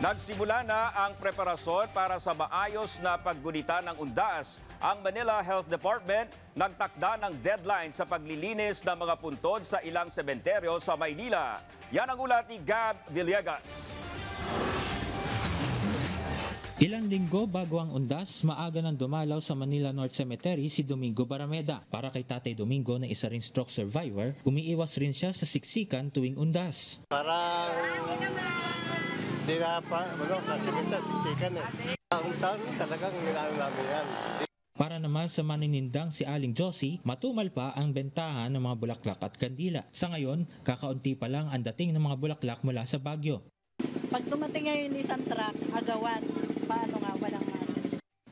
Nagsimula na ang preparasyon para sa maayos na paggunita ng undas. Ang Manila Health Department nagtakda ng deadline sa paglilinis ng mga puntod sa ilang sementeryo sa Maynila. Yan ang ulat ni Gab Villegas. Ilang linggo bago ang undas, maaga nang dumalaw sa Manila North Cemetery si Domingo Barameda. Para kay Tatay Domingo na isa ring stroke survivor, umiiwas rin siya sa siksikan tuwing undas. Parang di na pa, kasi minsan siksikan eh. Ang taon talagang nilalang namin yan. Para naman sa maninindang si Aling Josie, matumal pa ang bentahan ng mga bulaklak at kandila. Sa ngayon, kakaunti pa lang ang dating ng mga bulaklak mula sa Baguio. Pag dumating ngayon isang truck, agawan, paano nga walang mali.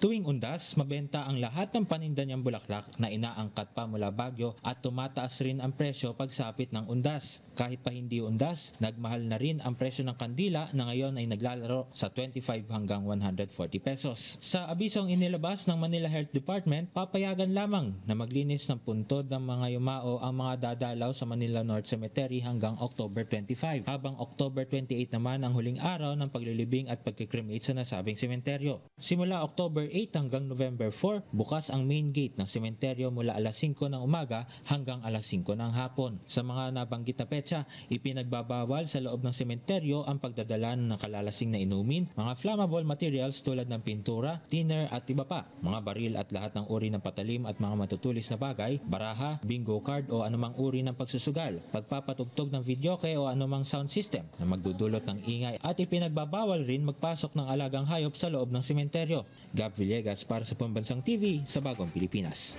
Tuwing undas, mabenta ang lahat ng paninda niyang bulaklak na inaangkat pa mula Baguio at tumataas rin ang presyo pagsapit ng undas. Kahit pa hindi undas, nagmahal na rin ang presyo ng kandila na ngayon ay naglalaro sa 25 hanggang 140 pesos. Sa abisong inilabas ng Manila Health Department, papayagan lamang na maglinis ng puntod ng mga yumao ang mga dadalaw sa Manila North Cemetery hanggang October 25, habang October 28 naman ang huling araw ng paglilibing at pagkikremate sa nasabing sementeryo. Simula October 8 hanggang November 4, bukas ang main gate ng sementeryo mula alas 5 ng umaga hanggang alas 5 ng hapon. Sa mga nabanggit na petsa, ipinagbabawal sa loob ng sementeryo ang pagdadala ng kalalasing na inumin, mga flammable materials tulad ng pintura, thinner at iba pa, mga baril at lahat ng uri ng patalim at mga matutulis na bagay, baraha, bingo card o anumang uri ng pagsusugal, pagpapatugtog ng videoke o anumang sound system na magdudulot ng ingay, at ipinagbabawal rin magpasok ng alagang hayop sa loob ng sementeryo. Gab Villegas para sa Pambansang TV sa Bagong Pilipinas.